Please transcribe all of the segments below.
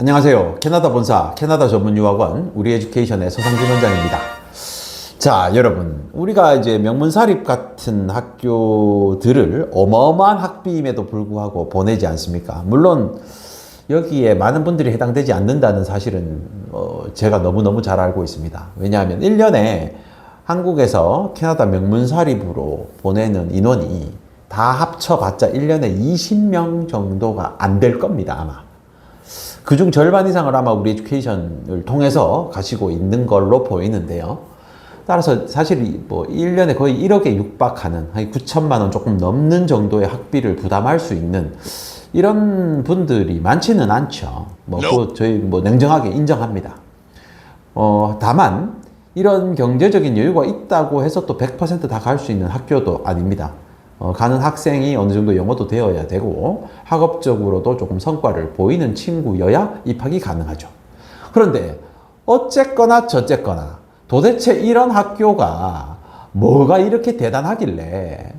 안녕하세요. 캐나다 본사 캐나다 전문 유학원 우리 에듀케이션의 서상준 원장입니다. 자, 여러분, 우리가 이제 명문사립 같은 학교들을 어마어마한 학비임에도 불구하고 보내지 않습니까? 물론 여기에 많은 분들이 해당되지 않는다는 사실은 제가 너무너무 잘 알고 있습니다. 왜냐하면 1년에 한국에서 캐나다 명문사립으로 보내는 인원이 다 합쳐봤자 1년에 20명 정도가 안 될 겁니다, 아마. 그중 절반 이상을 아마 우리 에듀케이션을 통해서 가시고 있는 걸로 보이는데요. 따라서 사실 뭐 1년에 거의 1억에 육박하는 한 9천만 원 조금 넘는 정도의 학비를 부담할 수 있는 이런 분들이 많지는 않죠. 저희 냉정하게 인정합니다. 다만 이런 경제적인 여유가 있다고 해서 또 100% 다 갈 수 있는 학교도 아닙니다. 가는 학생이 어느 정도 영어도 되어야 되고 학업적으로도 조금 성과를 보이는 친구여야 입학이 가능하죠. 그런데 어쨌거나 저쨌거나 도대체 이런 학교가 뭐가 이렇게 대단하길래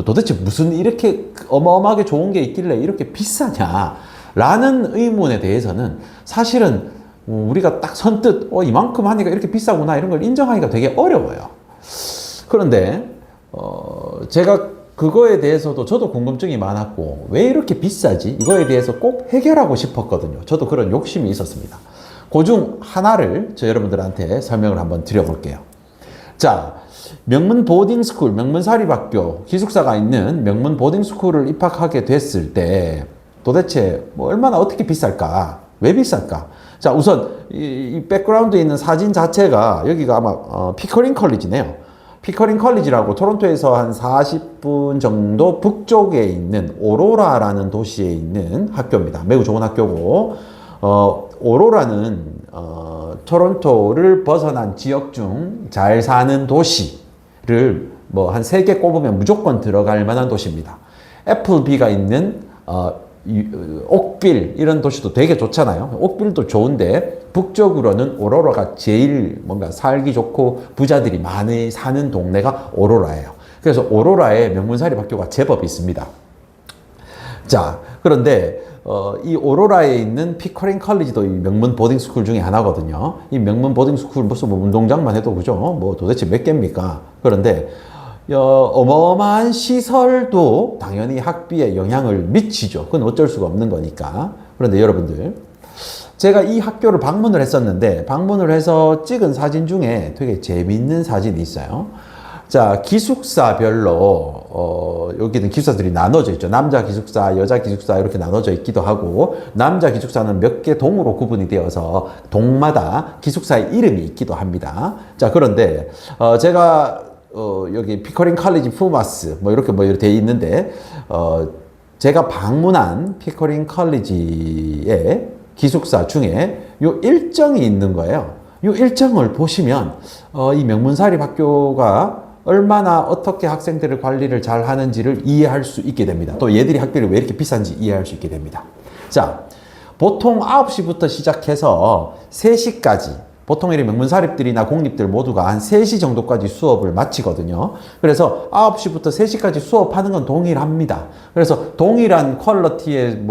도대체 무슨 이렇게 어마어마하게 좋은 게 있길래 이렇게 비싸냐 라는 의문에 대해서는 사실은 우리가 딱 선뜻 이만큼 하니까 이렇게 비싸구나 이런 걸 인정하기가 되게 어려워요. 그런데 제가 그거에 대해서도 저도 궁금증이 많았고 왜 이렇게 비싸지? 이거에 대해서 꼭 해결하고 싶었거든요. 저도 그런 욕심이 있었습니다. 그중 하나를 저 여러분들한테 설명을 한번 드려볼게요. 자, 명문 보딩스쿨, 명문 사립학교, 기숙사가 있는 명문 보딩스쿨을 입학하게 됐을 때 도대체 얼마나 어떻게 비쌀까? 왜 비쌀까? 자, 우선 이 백그라운드에 있는 사진 자체가 여기가 아마 피커링 컬리지네요. 피커링 컬리지라고 토론토에서 한 40분 정도 북쪽에 있는 오로라라는 도시에 있는 학교입니다. 매우 좋은 학교고 오로라는 토론토를 벗어난 지역 중 잘 사는 도시를 한 3개 꼽으면 무조건 들어갈 만한 도시입니다. 애플비가 있는 옥빌 이런 도시도 되게 좋잖아요. 옥빌도 좋은데 북쪽으로는 오로라가 제일 뭔가 살기 좋고 부자들이 많이 사는 동네가 오로라예요. 그래서 오로라에 명문사립학교가 제법 있습니다. 자, 그런데 이 오로라에 있는 피커링 컬리지도 이 명문 보딩스쿨 중에 하나거든요. 이 명문 보딩스쿨 무슨 운동장만 해도 그죠? 도대체 몇 개입니까? 그런데 어마어마한 시설도 당연히 학비에 영향을 미치죠. 그건 어쩔 수가 없는 거니까. 그런데 여러분들, 제가 이 학교를 방문을 했었는데 방문을 해서 찍은 사진 중에 되게 재밌는 사진이 있어요. 자, 기숙사별로 여기는 기숙사들이 나눠져 있죠. 남자 기숙사, 여자 기숙사 이렇게 나눠져 있기도 하고 남자 기숙사는 몇 개 동으로 구분이 되어서 동마다 기숙사의 이름이 있기도 합니다. 자, 그런데 제가 여기 피커링 컬리지 푸마스 이렇게 돼 있는데 제가 방문한 피커링 컬리지의 기숙사 중에 요 일정이 있는 거예요. 요 일정을 보시면 이 명문사립 학교가 얼마나 어떻게 학생들을 관리를 잘 하는지를 이해할 수 있게 됩니다. 또 얘들이 학비를 왜 이렇게 비싼지 이해할 수 있게 됩니다. 자, 보통 9시부터 시작해서 3시까지 보통 이런 명문사립들이나 공립들 모두가 한 3시 정도까지 수업을 마치거든요. 그래서 9시부터 3시까지 수업하는 건 동일합니다. 그래서 동일한 퀄리티의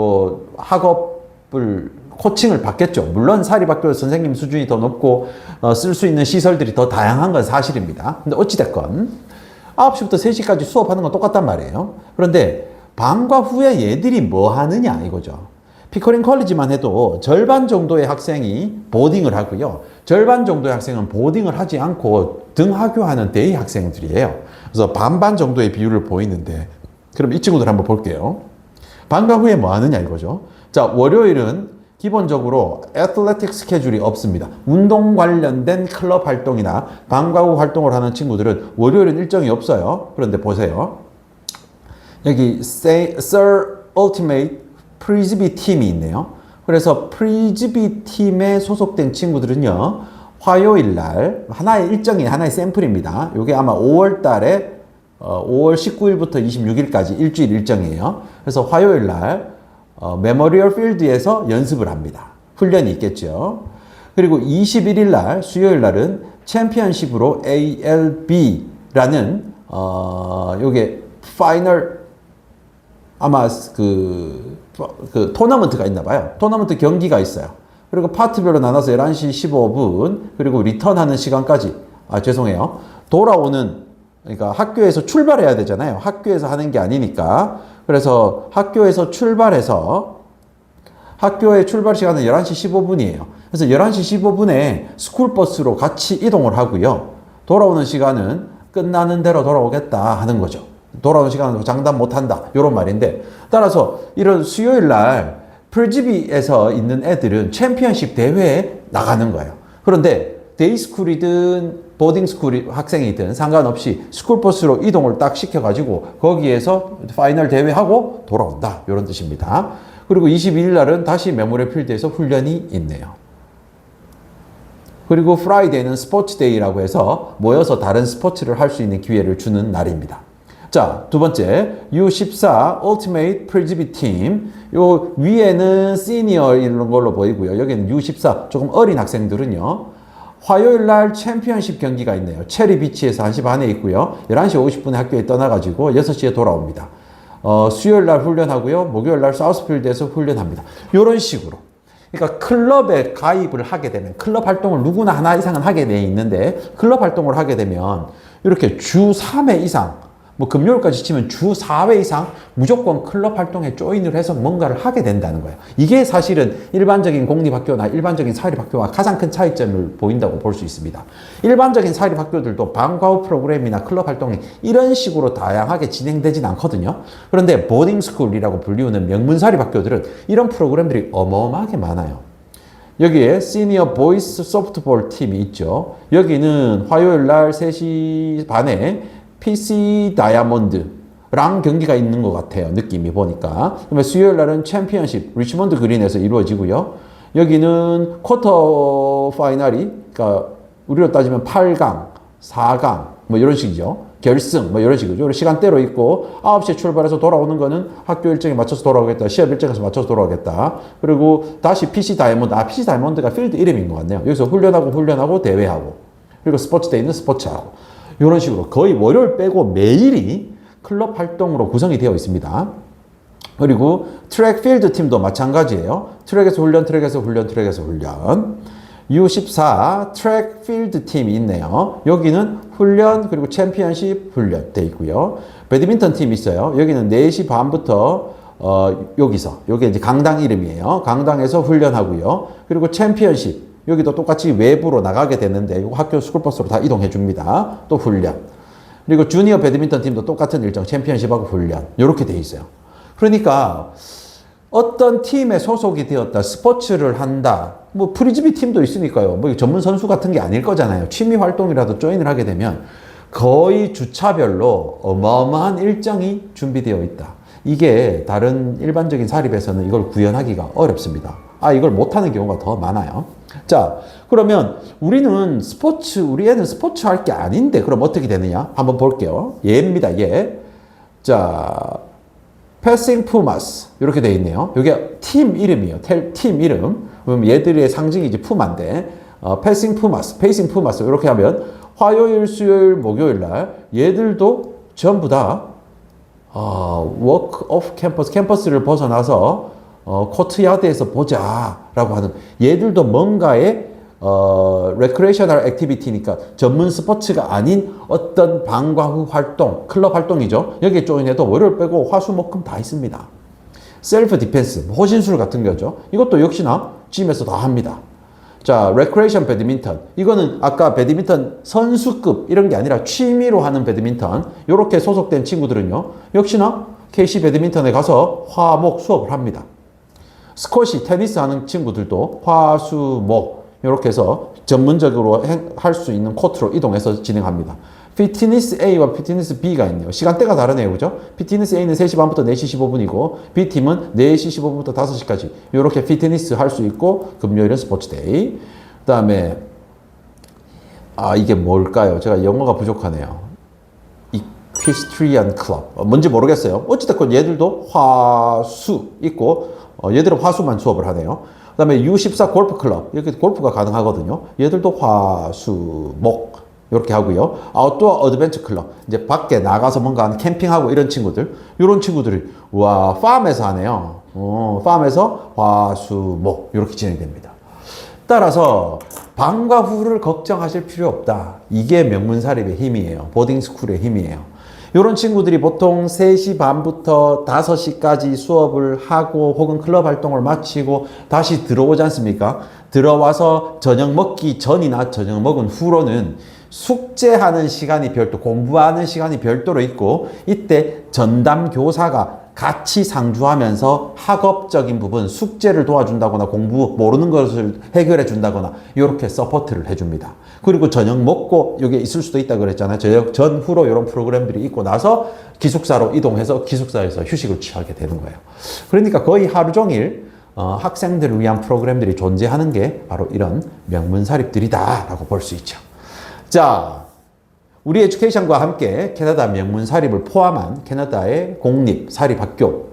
학업을 코칭을 받겠죠. 물론 사립학교 선생님 수준이 더 높고 쓸 수 있는 시설들이 더 다양한 건 사실입니다. 근데 어찌됐건 9시부터 3시까지 수업하는 건 똑같단 말이에요. 그런데 방과 후에 얘들이 뭐 하느냐 이거죠. 피커링 컬리지만 해도 절반 정도의 학생이 보딩을 하고요. 절반 정도의 학생은 보딩을 하지 않고 등하교하는 데이 학생들이에요. 그래서 반반 정도의 비율을 보이는데 그럼 이 친구들 한번 볼게요. 방과 후에 뭐 하느냐 이거죠. 자, 월요일은 기본적으로 애틀레틱 스케줄이 없습니다. 운동 관련된 클럽 활동이나 방과 후 활동을 하는 친구들은 월요일은 일정이 없어요. 그런데 보세요. 여기 Sir Ultimate 프리즈비 팀이 있네요. 그래서 프리즈비 팀에 소속된 친구들은요, 화요일 날 하나의 일정이 하나의 샘플입니다. 이게 아마 5월 달에 5월 19일부터 26일까지 일주일 일정이에요. 그래서 화요일 날 메모리얼 필드에서 연습을 합니다. 훈련이 있겠죠. 그리고 21일 날 수요일 날은 챔피언십으로 ALB라는 요게 파이널 아마 그 토너먼트가 있나 봐요. 토너먼트 경기가 있어요. 그리고 파트별로 나눠서 11시 15분, 그리고 리턴하는 시간까지, 죄송해요. 돌아오는, 그러니까 학교에서 출발해야 되잖아요. 학교에서 하는 게 아니니까. 그래서 학교에서 출발해서, 학교의 출발 시간은 11시 15분이에요. 그래서 11시 15분에 스쿨버스로 같이 이동을 하고요. 돌아오는 시간은 끝나는 대로 돌아오겠다 하는 거죠. 돌아오는 시간은 장담 못한다. 이런 말인데, 따라서 이런 수요일 날 풀집이에서 있는 애들은 챔피언십 대회에 나가는 거예요. 그런데 데이스쿨이든 보딩스쿨 학생이든 상관없이 스쿨버스로 이동을 딱 시켜가지고 거기에서 파이널 대회하고 돌아온다. 이런 뜻입니다. 그리고 22일 날은 다시 메모리얼 필드에서 훈련이 있네요. 그리고 프라이데이는 스포츠데이라고 해서 모여서 다른 스포츠를 할 수 있는 기회를 주는 날입니다. 자, 두 번째, U14 Ultimate 프리즈비 팀. 요 위에는 시니어 이런 걸로 보이고요. 여기는 U14 조금 어린 학생들은요. 화요일 날 챔피언십 경기가 있네요. 체리 비치에서 1시 반에 있고요. 11시 50분에 학교에 떠나가지고 6시에 돌아옵니다. 수요일 날 훈련하고요. 목요일 날 사우스필드에서 훈련합니다. 이런 식으로. 그러니까 클럽에 가입을 하게 되면, 클럽 활동을 누구나 하나 이상은 하게 돼 있는데, 클럽 활동을 하게 되면 이렇게 주 3회 이상, 뭐 금요일까지 치면 주 4회 이상 무조건 클럽 활동에 조인을 해서 뭔가를 하게 된다는 거예요. 이게 사실은 일반적인 공립학교나 일반적인 사립학교와 가장 큰 차이점을 보인다고 볼 수 있습니다. 일반적인 사립학교들도 방과 후 프로그램이나 클럽 활동이 이런 식으로 다양하게 진행되진 않거든요. 그런데 보딩스쿨이라고 불리우는 명문 사립학교들은 이런 프로그램들이 어마어마하게 많아요. 여기에 시니어 보이스 소프트볼 팀이 있죠. 여기는 화요일 날 3시 반에 PC 다이아몬드랑 경기가 있는 것 같아요. 느낌이 보니까. 그러면 수요일 날은 챔피언십 리치몬드 그린에서 이루어지고요. 여기는 쿼터 파이널이, 그러니까 우리로 따지면 8강, 4강 뭐 이런 식이죠. 결승 뭐 이런 식이죠. 시간대로 있고 9시에 출발해서 돌아오는 거는 학교 일정에 맞춰서 돌아오겠다. 시합 일정에서 맞춰서 돌아오겠다. 그리고 다시 PC 다이아몬드. PC 다이아몬드가 필드 이름인 것 같네요. 여기서 훈련하고 대회하고. 그리고 스포츠데이는 스포츠하고. 이런 식으로 거의 월요일 빼고 매일이 클럽 활동으로 구성이 되어 있습니다. 그리고 트랙 필드 팀도 마찬가지예요. 트랙에서 훈련, 트랙에서 훈련, 트랙에서 훈련. U14 트랙 필드 팀이 있네요. 여기는 훈련 그리고 챔피언십 훈련 돼 있고요. 배드민턴 팀이 있어요. 여기는 4시 반부터 여기 이제 강당 이름이에요. 강당에서 훈련하고요. 그리고 챔피언십 여기도 똑같이 외부로 나가게 되는데 학교 스쿨버스로 다 이동해 줍니다. 또 훈련. 그리고 주니어 배드민턴 팀도 똑같은 일정 챔피언십하고 훈련. 이렇게 돼 있어요. 그러니까 어떤 팀에 소속이 되었다, 스포츠를 한다, 뭐 프리즈비 팀도 있으니까요. 뭐 전문 선수 같은 게 아닐 거잖아요. 취미 활동이라도 조인을 하게 되면 거의 주차별로 어마어마한 일정이 준비되어 있다. 이게 다른 일반적인 사립에서는 이걸 구현하기가 어렵습니다. 이걸 못하는 경우가 더 많아요. 자, 그러면 우리 애는 스포츠 할 게 아닌데, 그럼 어떻게 되느냐? 한번 볼게요. 얘입니다, 얘. 자, 패싱 푸마스. 이렇게 되어 있네요. 이게 팀 이름이에요. 팀 이름. 그럼 얘들의 상징이 이제 푸마인데, 패싱 푸마스, 이렇게 하면 화요일, 수요일, 목요일 날 얘들도 전부 다 워크 오프 캠퍼스를 벗어나서 코트야드에서 보자라고 하는, 얘들도 뭔가의 레크레이셔널 액티비티니까 전문 스포츠가 아닌 어떤 방과 후 활동, 클럽 활동이죠. 여기에 조인해도 월요일 빼고 화수목금 다 있습니다. 셀프 디펜스, 호신술 같은 거죠. 이것도 역시나 짐에서 다 합니다. 자, 레크레이션 배드민턴. 이거는 아까 배드민턴 선수급 이런 게 아니라 취미로 하는 배드민턴. 이렇게 소속된 친구들은요. 역시나 KC 배드민턴에 가서 화목 수업을 합니다. 스쿼시, 테니스 하는 친구들도 화, 수, 목 이렇게 해서 전문적으로 할 수 있는 코트로 이동해서 진행합니다. 피트니스 A와 피트니스 B가 있네요. 시간대가 다르네요. 그죠? 피트니스 A는 3시 반부터 4시 15분이고 B팀은 4시 15분부터 5시까지 이렇게 피트니스 할 수 있고, 금요일은 스포츠데이. 그 다음에 이게 뭘까요? 제가 영어가 부족하네요. 이퀴스트리안 클럽. 뭔지 모르겠어요. 어찌됐건 얘들도 화수 있고, 얘들은 화수만 수업을 하네요. 그 다음에 U14 골프 클럽. 이렇게 골프가 가능하거든요. 얘들도 화, 수, 목. 이렇게 하고요. 아웃도어 어드벤처 클럽. 이제 밖에 나가서 뭔가 캠핑하고 이런 친구들. 이런 친구들이, 와, 팜에서 하네요. 팜에서 화수목. 이렇게 진행됩니다. 따라서 방과 후를 걱정하실 필요 없다. 이게 명문사립의 힘이에요. 보딩스쿨의 힘이에요. 이런 친구들이 보통 3시 반부터 5시까지 수업을 하고 혹은 클럽 활동을 마치고 다시 들어오지 않습니까? 들어와서 저녁 먹기 전이나 저녁 먹은 후로는 숙제하는 시간이 별도, 공부하는 시간이 별도로 있고 이때 전담 교사가 같이 상주하면서 학업적인 부분, 숙제를 도와준다거나 공부 모르는 것을 해결해 준다거나 이렇게 서포트를 해줍니다. 그리고 저녁 먹고 여기 있을 수도 있다 그랬잖아요. 저녁 전후로 이런 프로그램들이 있고 나서 기숙사로 이동해서 기숙사에서 휴식을 취하게 되는 거예요. 그러니까 거의 하루 종일 학생들을 위한 프로그램들이 존재하는 게 바로 이런 명문사립들이다라고 볼 수 있죠. 자, 우리 에듀케이션과 함께 캐나다 명문사립을 포함한 캐나다의 공립사립학교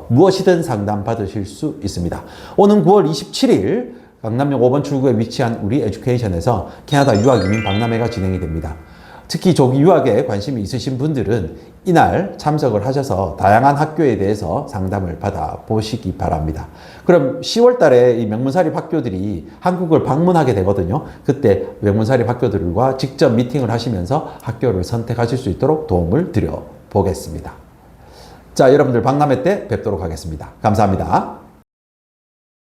무엇이든 상담 받으실 수 있습니다. 오는 9월 27일 강남역 5번 출구에 위치한 우리 에듀케이션에서 캐나다 유학이민 박람회가 진행이 됩니다. 특히 조기 유학에 관심이 있으신 분들은 이날 참석을 하셔서 다양한 학교에 대해서 상담을 받아보시기 바랍니다. 그럼 10월 달에 이 명문사립 학교들이 한국을 방문하게 되거든요. 그때 명문사립 학교들과 직접 미팅을 하시면서 학교를 선택하실 수 있도록 도움을 드려 보겠습니다. 자, 여러분들 박람회 때 뵙도록 하겠습니다. 감사합니다.